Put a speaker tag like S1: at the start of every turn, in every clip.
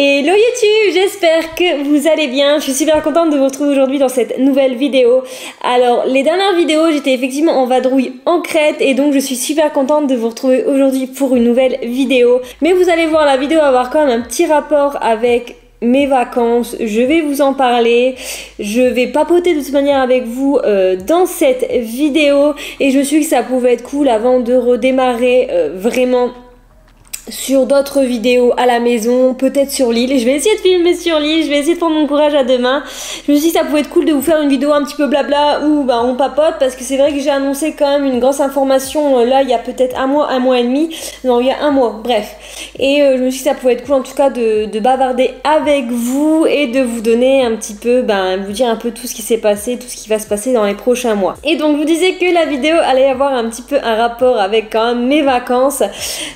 S1: Hello YouTube, j'espère que vous allez bien. Je suis super contente de vous retrouver aujourd'hui dans cette nouvelle vidéo. Alors, les dernières vidéos, j'étais effectivement en vadrouille en Crète et donc je suis super contente de vous retrouver aujourd'hui pour une nouvelle vidéo. Mais vous allez voir, la vidéo va avoir quand même un petit rapport avec mes vacances, je vais vous en parler, je vais papoter de toute manière avec vous dans cette vidéo et je me suis dit que ça pouvait être cool avant de redémarrer vraiment sur d'autres vidéos à la maison, peut-être sur l'île. Je vais essayer de filmer sur l'île, je vais essayer de prendre mon courage à deux mains. Je me suis dit que ça pouvait être cool de vous faire une vidéo un petit peu blabla où bah, on papote, parce que c'est vrai que j'ai annoncé quand même une grosse information là il y a peut-être un mois et demi, non il y a un mois, bref. Et je me suis dit que ça pouvait être cool en tout cas de bavarder avec vous et de vous donner un petit peu, vous dire un peu tout ce qui s'est passé, tout ce qui va se passer dans les prochains mois. Et donc je vous disais que la vidéo allait avoir un petit peu un rapport avec quand même mes vacances,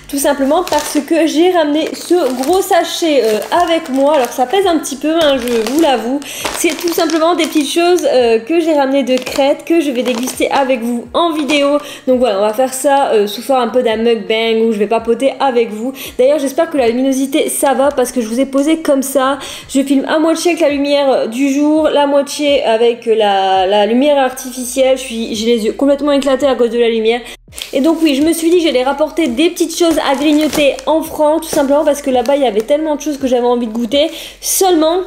S1: tout simplement parce que j'ai ramené ce gros sachet avec moi. Alors ça pèse un petit peu, hein, je vous l'avoue. C'est tout simplement des petites choses que j'ai ramenées de Crète, que je vais déguster avec vous en vidéo. Donc voilà, on va faire ça sous forme un peu d'un mukbang où je vais papoter avec vous. D'ailleurs j'espère que la luminosité ça va, parce que je vous ai posé comme ça. Je filme à moitié avec la lumière du jour, la moitié avec la lumière artificielle. J'ai les yeux complètement éclatés à cause de la lumière. Et donc oui, je me suis dit que j'allais rapporter des petites choses à grignoter en franc, tout simplement parce que là-bas il y avait tellement de choses que j'avais envie de goûter. Seulement,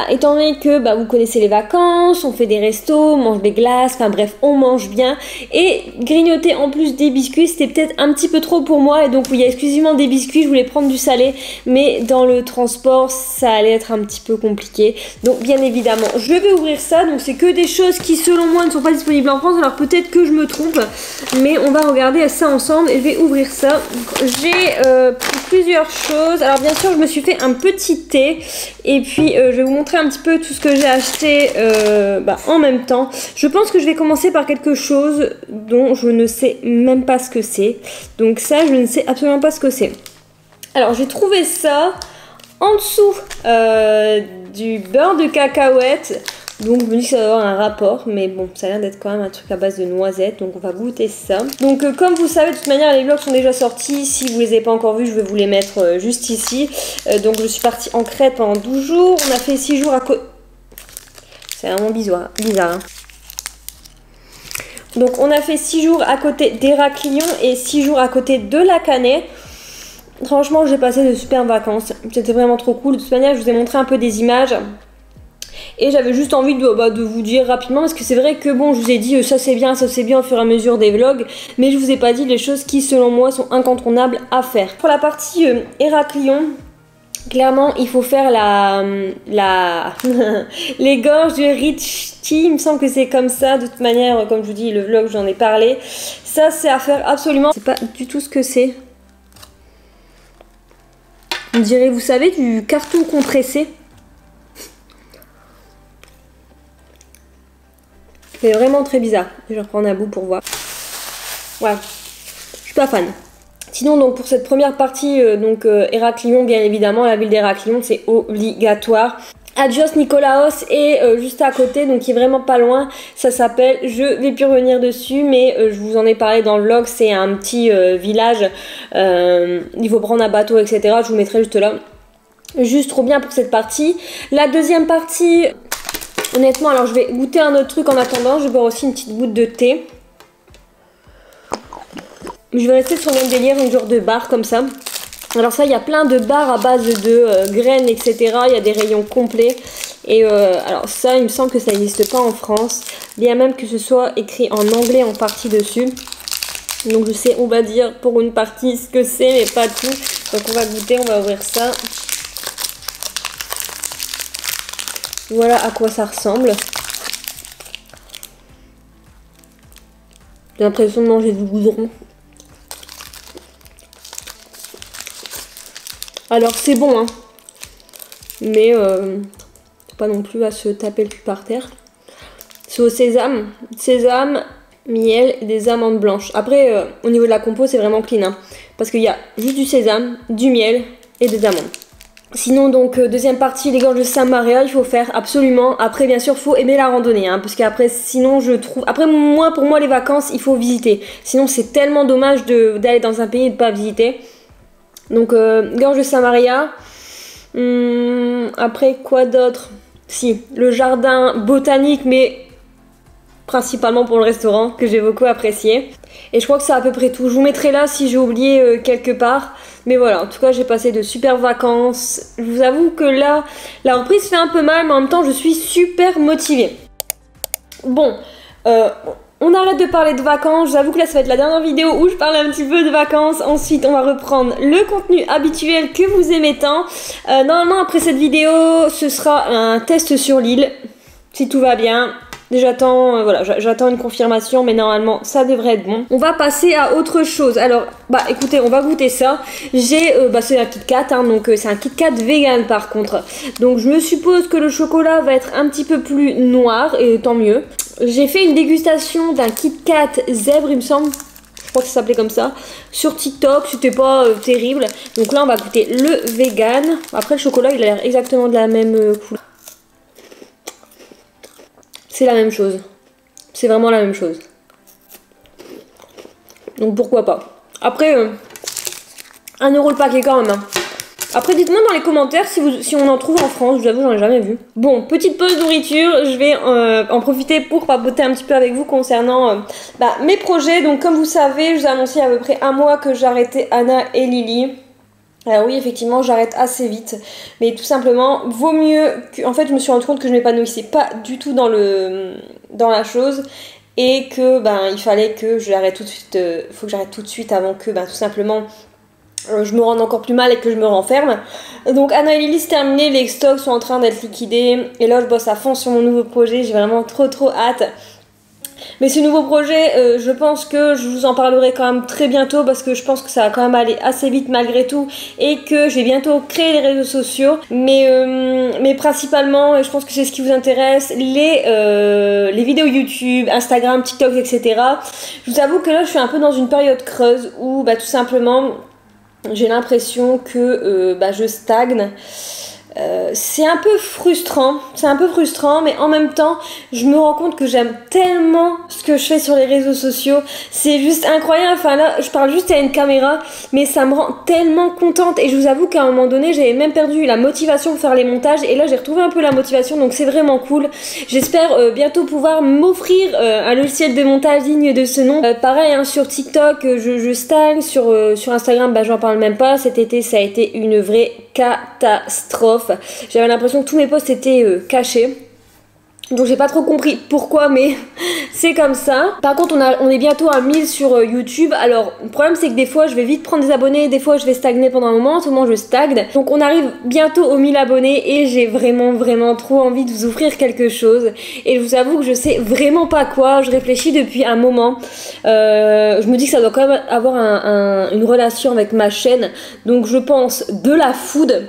S1: étant donné que vous connaissez les vacances, on fait des restos, on mange des glaces, enfin bref, on mange bien. Et grignoter en plus des biscuits, c'était peut-être un petit peu trop pour moi. Et donc oui, il y a exclusivement des biscuits, je voulais prendre du salé, mais dans le transport, ça allait être un petit peu compliqué. Donc bien évidemment, je vais ouvrir ça. Donc c'est que des choses qui selon moi ne sont pas disponibles en France. Alors peut-être que je me trompe, mais on va regarder ça ensemble et je vais ouvrir ça. J'ai plusieurs choses. Alors bien sûr, je me suis fait un petit thé et puis je vais vous montrer un petit peu tout ce que j'ai acheté en même temps. Je pense que je vais commencer par quelque chose dont je ne sais même pas ce que c'est. Donc ça, je ne sais absolument pas ce que c'est. Alors j'ai trouvé ça en dessous du beurre de cacahuète. Donc je me dis que ça doit avoir un rapport, mais bon, ça a l'air d'être quand même un truc à base de noisettes, donc on va goûter ça. Donc comme vous savez, de toute manière les vlogs sont déjà sortis. Si vous les avez pas encore vus, je vais vous les mettre juste ici. Donc je suis partie en Crète pendant 12 jours, on a fait 6 jours à côté. C'est vraiment bizarre, hein. Donc on a fait 6 jours à côté d'Héraclion et 6 jours à côté de la Canée. Franchement, j'ai passé de super vacances, c'était vraiment trop cool. De toute manière, je vous ai montré un peu des images. Et j'avais juste envie de vous dire rapidement, parce que c'est vrai que bon, je vous ai dit ça c'est bien au fur et à mesure des vlogs, mais je vous ai pas dit les choses qui selon moi sont incontournables à faire. Pour la partie Héraclion, clairement il faut faire les gorges de Ritchie, il me semble que c'est comme ça. De toute manière, comme je vous dis, le vlog j'en ai parlé. Ça c'est à faire absolument. C'est pas du tout ce que c'est. On dirait, vous savez, du carton compressé. C'est vraiment très bizarre. Je vais reprendre un bout pour voir. Ouais, je suis pas fan. Sinon, donc pour cette première partie, Héraclion, bien évidemment, la ville d'Héraclion, c'est obligatoire. Adios Nikolaos est juste à côté, donc qui est vraiment pas loin. Ça s'appelle, je vais plus revenir dessus, mais je vous en ai parlé dans le vlog. C'est un petit village. Il faut prendre un bateau, etc. Je vous mettrai juste là. Juste trop bien pour cette partie. La deuxième partie. Honnêtement, alors je vais goûter un autre truc en attendant. Je vais boire aussi une petite goutte de thé. Je vais rester sur le même délire, une genre de bar comme ça. Alors ça, il y a plein de bars à base de graines, etc. Il y a des rayons complets. Et alors ça, il me semble que ça n'existe pas en France. Bien même que ce soit écrit en anglais en partie dessus. Donc je sais, on va dire pour une partie ce que c'est, mais pas tout. Donc on va goûter, on va ouvrir ça. Voilà à quoi ça ressemble. J'ai l'impression de manger du goudron. Alors c'est bon, hein. Mais c'est pas non plus à se taper le cul par terre. C'est au sésame. Sésame, miel et des amandes blanches. Après, au niveau de la compo, c'est vraiment clean, hein. Parce qu'il y a juste du sésame, du miel et des amandes. Sinon donc deuxième partie, les gorges de Saint-Maria, il faut faire absolument. Après bien sûr faut aimer la randonnée, hein, parce qu'après sinon je trouve, après pour moi les vacances il faut visiter. Sinon c'est tellement dommage d'aller dans un pays et de pas visiter. Donc gorge de Samaria. Après quoi d'autre? Si, le jardin botanique, mais principalement pour le restaurant, que j'ai beaucoup apprécié. Et je crois que c'est à peu près tout. Je vous mettrai là si j'ai oublié quelque part. Mais voilà, en tout cas j'ai passé de super vacances. Je vous avoue que là, la reprise fait un peu mal, mais en même temps je suis super motivée. Bon, on arrête de parler de vacances. J'avoue que là ça va être la dernière vidéo où je parle un petit peu de vacances. Ensuite on va reprendre le contenu habituel que vous aimez tant. Normalement après cette vidéo ce sera un test sur l'île, si tout va bien. J'attends voilà, j'attends une confirmation, mais normalement ça devrait être bon. On va passer à autre chose. Alors bah écoutez, on va goûter ça. J'ai c'est un Kit Kat hein, donc c'est un Kit Kat vegan par contre. Donc je me suppose que le chocolat va être un petit peu plus noir et tant mieux. J'ai fait une dégustation d'un Kit Kat zèbre il me semble. Je crois que ça s'appelait comme ça. Sur TikTok, c'était pas terrible. Donc là on va goûter le vegan. Après le chocolat il a l'air exactement de la même couleur. C'est la même chose. C'est vraiment la même chose. Donc pourquoi pas. Après, 1 € le paquet quand même. Hein. Après, dites-moi dans les commentaires si on en trouve en France. Je vous avoue, j'en ai jamais vu. Bon, petite pause nourriture. Je vais en profiter pour papoter un petit peu avec vous concernant mes projets. Donc comme vous savez, je vous ai annoncé il y a à peu près 1 mois que j'arrêtais Anna et Lily. Alors oui, effectivement, j'arrête assez vite, mais tout simplement, vaut mieux que... En fait, je me suis rendu compte que je m'épanouissais pas du tout dans la chose et que, il fallait que j'arrête tout de suite, faut que j'arrête tout de suite avant que, tout simplement, je me rende encore plus mal et que je me renferme. Donc, Anna et Lily, c'est terminé, les stocks sont en train d'être liquidés et là, je bosse à fond sur mon nouveau projet, j'ai vraiment trop hâte. Mais ce nouveau projet, je pense que je vous en parlerai quand même très bientôt parce que je pense que ça va quand même aller assez vite malgré tout et que je vais bientôt créer les réseaux sociaux. Mais principalement, et je pense que c'est ce qui vous intéresse, les vidéos YouTube, Instagram, TikTok, etc. Je vous avoue que là, je suis un peu dans une période creuse où tout simplement, j'ai l'impression que je stagne. C'est un peu frustrant, mais en même temps, je me rends compte que j'aime tellement ce que je fais sur les réseaux sociaux. C'est juste incroyable. Enfin là, je parle juste à une caméra, mais ça me rend tellement contente. Et je vous avoue qu'à un moment donné, j'avais même perdu la motivation pour faire les montages. Et là, j'ai retrouvé un peu la motivation, donc c'est vraiment cool. J'espère bientôt pouvoir m'offrir un logiciel de montage digne de ce nom. Pareil, hein, sur TikTok, je stagne. Sur Instagram, j'en parle même pas. Cet été, ça a été une vraie catastrophe. J'avais l'impression que tous mes posts étaient cachés. Donc j'ai pas trop compris pourquoi, mais c'est comme ça. Par contre on est bientôt à 1000 sur YouTube. Alors le problème c'est que des fois je vais vite prendre des abonnés, des fois je vais stagner pendant un moment. En ce moment je stagne. Donc on arrive bientôt aux 1000 abonnés et j'ai vraiment trop envie de vous offrir quelque chose. Et je vous avoue que je sais vraiment pas quoi. Je réfléchis depuis un moment. Je me dis que ça doit quand même avoir une relation avec ma chaîne. Donc je pense de la food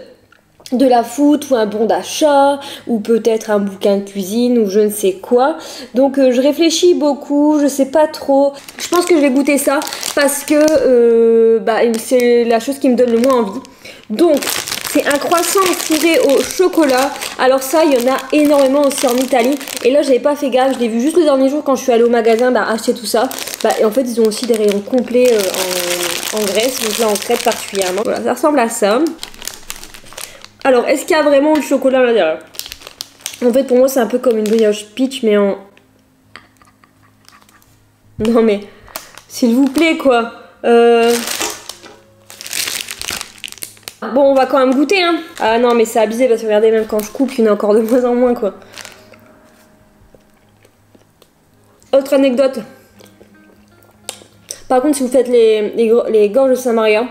S1: ou un bon d'achat ou peut-être un bouquin de cuisine ou je ne sais quoi. Donc je réfléchis beaucoup, je sais pas trop. Je pense que je vais goûter ça parce que c'est la chose qui me donne le moins envie. Donc c'est un croissant fourré au chocolat. Alors ça, il y en a énormément aussi en Italie. Et là, j'avais pas fait gaffe. Je l'ai vu juste le dernier jour quand je suis allée au magasin acheter tout ça. Et en fait, ils ont aussi des rayons complets en Grèce. Donc là, en Crète particulièrement. Voilà, ça ressemble à ça. Alors, est-ce qu'il y a vraiment le chocolat à l'intérieur? En fait, pour moi, c'est un peu comme une brioche peach, mais en... Non, mais... S'il vous plaît, quoi. Bon, on va quand même goûter, hein. Ah non, mais c'est abusé, parce que regardez, même quand je coupe, il y en a encore de moins en moins, quoi. Autre anecdote. Par contre, si vous faites les gorges de Samaria...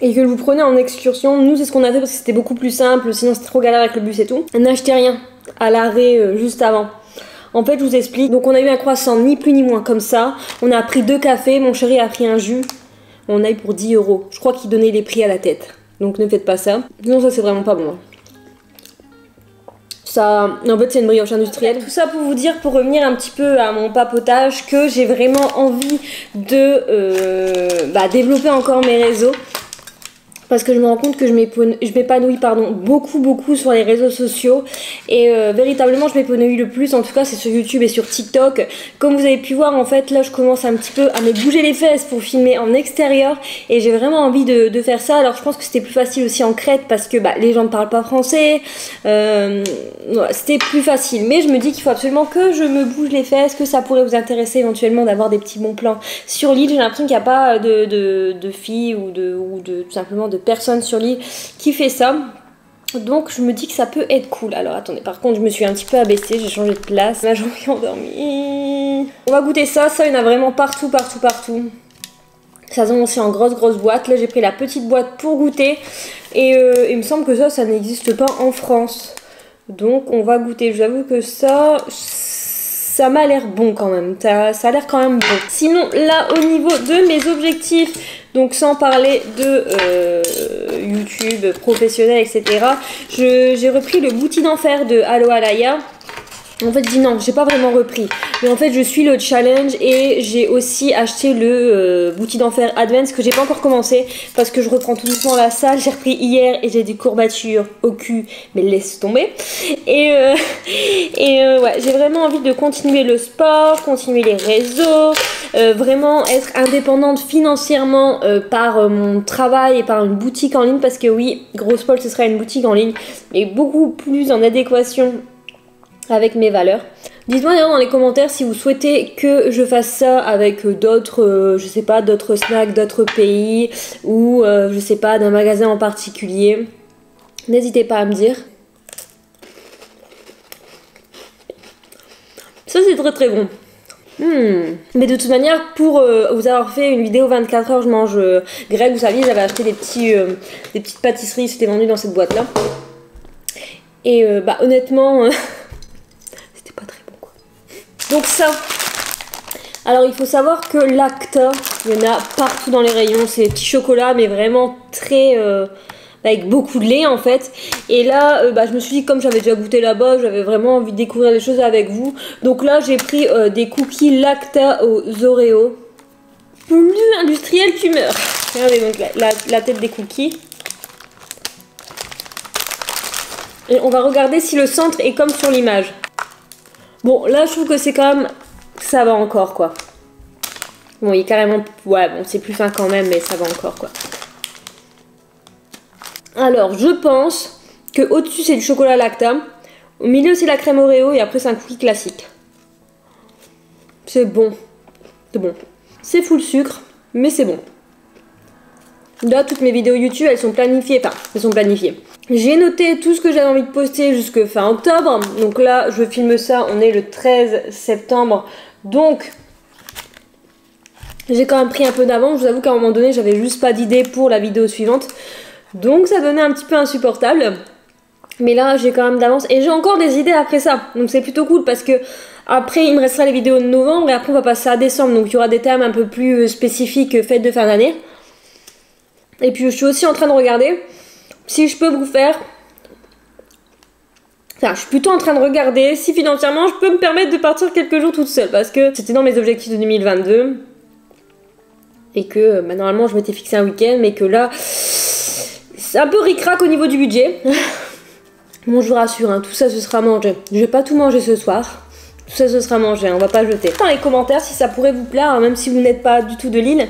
S1: et que vous prenez en excursion, nous c'est ce qu'on a fait parce que c'était beaucoup plus simple, sinon c'était trop galère avec le bus et tout. N'achetez rien à l'arrêt juste avant. En fait je vous explique, donc on a eu un croissant ni plus ni moins comme ça, on a pris 2 cafés, mon chéri a pris un jus, on a eu pour 10 €. Je crois qu'il donnait les prix à la tête, donc ne faites pas ça. Sinon ça c'est vraiment pas bon. Ça, en fait c'est une brioche industrielle. Tout ça pour vous dire, pour revenir un petit peu à mon papotage, que j'ai vraiment envie de développer encore mes réseaux. parce que je me rends compte que je m'épanouis beaucoup sur les réseaux sociaux et véritablement je m'épanouis le plus, en tout cas c'est sur YouTube et sur TikTok. Comme vous avez pu voir, en fait là je commence un petit peu à me bouger les fesses pour filmer en extérieur et j'ai vraiment envie de faire ça. Alors je pense que c'était plus facile aussi en Crète parce que les gens ne parlent pas français, voilà, c'était plus facile, mais je me dis qu'il faut absolument que je me bouge les fesses, que ça pourrait vous intéresser éventuellement d'avoir des petits bons plans sur l'île. J'ai l'impression qu'il n'y a pas de filles ou tout simplement de personnes sur l'île qui fait ça, donc je me dis que ça peut être cool. Alors attendez, par contre je me suis un petit peu abaissée, j'ai changé de place, ma jambe est endormie. On va goûter ça, il y en a vraiment partout. Ça vient aussi en grosse boîte. Là j'ai pris la petite boîte pour goûter et il me semble que ça n'existe pas en France, donc on va goûter. J'avoue que ça m'a l'air bon quand même, ça a l'air quand même bon. Sinon là au niveau de mes objectifs, donc sans parler de YouTube professionnel etc, j'ai repris le Bouti d'enfer de Alo Alaya. En fait, non, j'ai pas vraiment repris. Mais en fait, je suis le challenge et j'ai aussi acheté le Bouti d'enfer Advance que j'ai pas encore commencé parce que je reprends tout doucement la salle. J'ai repris hier et j'ai des courbatures au cul, mais laisse tomber. Et ouais, j'ai vraiment envie de continuer le sport, continuer les réseaux, vraiment être indépendante financièrement par mon travail et par une boutique en ligne, parce que oui, gros spoil, ce sera une boutique en ligne et beaucoup plus en adéquation avec mes valeurs. Dites-moi d'ailleurs dans les commentaires si vous souhaitez que je fasse ça avec d'autres, je sais pas, d'autres snacks, d'autres pays ou je sais pas, d'un magasin en particulier. N'hésitez pas à me dire. Ça c'est très bon. Mais de toute manière, pour vous avoir fait une vidéo 24 heures, je mange grec, vous saviez, j'avais acheté des petites pâtisseries, c'était vendu dans cette boîte là. Et honnêtement... pas très bon quoi. Donc ça, alors il faut savoir que Lacta, il y en a partout dans les rayons, c'est des petits chocolats mais vraiment très avec beaucoup de lait en fait. Et là je me suis dit, comme j'avais déjà goûté là-bas, j'avais vraiment envie de découvrir des choses avec vous, donc là j'ai pris des cookies Lacta aux Oreos. Plus industriel tu meurs. Regardez donc la tête des cookies. Et on va regarder si le centre est comme sur l'image. Bon, là, je trouve que c'est quand même... Ça va encore, quoi. Bon, il est carrément... Ouais, bon, c'est plus fin quand même, mais ça va encore, quoi. Alors, je pense que au-dessus, c'est du chocolat Lacta. Au milieu, c'est la crème Oreo. Et après, c'est un cookie classique. C'est bon. C'est bon. C'est full sucre, mais c'est bon. Là, toutes mes vidéos YouTube, elles sont planifiées. Enfin, elles sont planifiées. J'ai noté tout ce que j'avais envie de poster jusque fin octobre. Donc là, je filme ça, on est le 13 septembre. Donc, j'ai quand même pris un peu d'avance. Je vous avoue qu'à un moment donné, j'avais juste pas d'idée pour la vidéo suivante. Donc, ça donnait un petit peu insupportable. Mais là, j'ai quand même d'avance. Et j'ai encore des idées après ça. Donc, c'est plutôt cool parce que... Après, il me restera les vidéos de novembre et après, on va passer à décembre. Donc, il y aura des thèmes un peu plus spécifiques, fêtes de fin d'année. Et puis, je suis aussi en train de regarder... Si je peux vous faire... Enfin, je suis plutôt en train de regarder si financièrement je peux me permettre de partir quelques jours toute seule. Parce que c'était dans mes objectifs de 2022. Et que normalement je m'étais fixé un week-end. Mais que là, c'est un peu ric-rac au niveau du budget. Bon, je vous rassure, hein, tout ça ce sera mangé. Je vais pas tout manger ce soir. Tout ça, ce sera mangé, on va pas jeter. Dans les commentaires si ça pourrait vous plaire, hein, même si vous n'êtes pas du tout de l'île.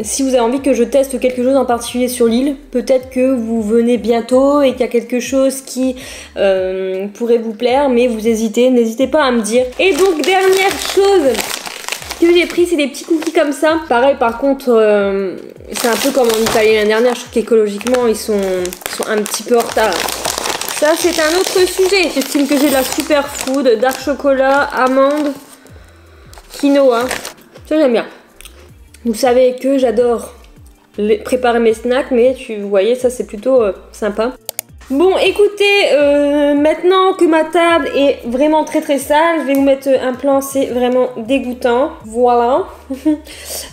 S1: Si vous avez envie que je teste quelque chose en particulier sur l'île, peut-être que vous venez bientôt et qu'il y a quelque chose qui pourrait vous plaire, mais vous hésitez, n'hésitez pas à me dire. Et donc, dernière chose que j'ai pris, c'est des petits cookies comme ça. Pareil, par contre, c'est un peu comme en Italie l'année dernière, je trouve qu'écologiquement, ils sont un petit peu en retard. Ça, c'est un autre sujet. J'estime que j'ai de la superfood, dark chocolat, amande, quinoa. Ça, j'aime bien. Vous savez que j'adore préparer mes snacks, mais vous voyez, ça, c'est plutôt sympa. Bon, écoutez, maintenant que ma table est vraiment très sale, je vais vous mettre un plan, c'est vraiment dégoûtant. Voilà.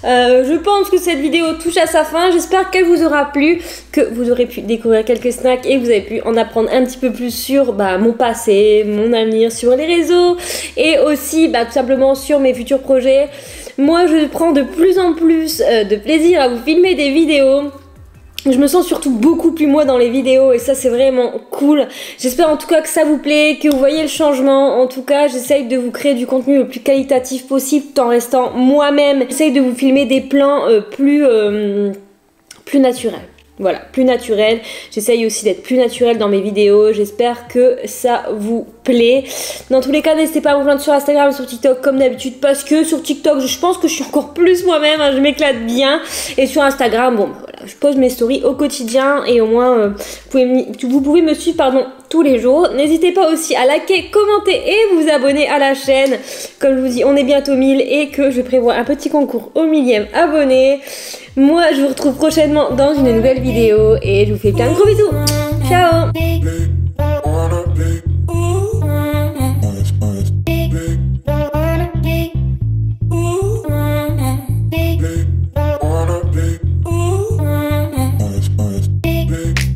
S1: Je pense que cette vidéo touche à sa fin. J'espère qu'elle vous aura plu, que vous aurez pu découvrir quelques snacks et que vous avez pu en apprendre un petit peu plus sur mon passé, mon avenir sur les réseaux et aussi tout simplement sur mes futurs projets. Moi, je prends de plus en plus de plaisir à vous filmer des vidéos. Je me sens surtout beaucoup plus moi dans les vidéos et ça c'est vraiment cool. J'espère en tout cas que ça vous plaît, que vous voyez le changement. En tout cas, j'essaye de vous créer du contenu le plus qualitatif possible tout en restant moi-même. J'essaye de vous filmer des plans plus naturels. Voilà, plus naturel. J'essaye aussi d'être plus naturel dans mes vidéos. J'espère que ça vous plaît. Dans tous les cas, n'hésitez pas à me rejoindre sur Instagram et sur TikTok comme d'habitude, parce que sur TikTok, je pense que je suis encore plus moi-même, hein, je m'éclate bien. Et sur Instagram, bon, voilà, je pose mes stories au quotidien et au moins, vous pouvez me suivre, pardon, tous les jours. N'hésitez pas aussi à liker, commenter et vous abonner à la chaîne. Comme je vous dis, on est bientôt 1000 et que je prévois un petit concours au 1000e abonné. Moi, je vous retrouve prochainement dans une nouvelle vidéo et je vous fais plein de gros bisous. Ciao!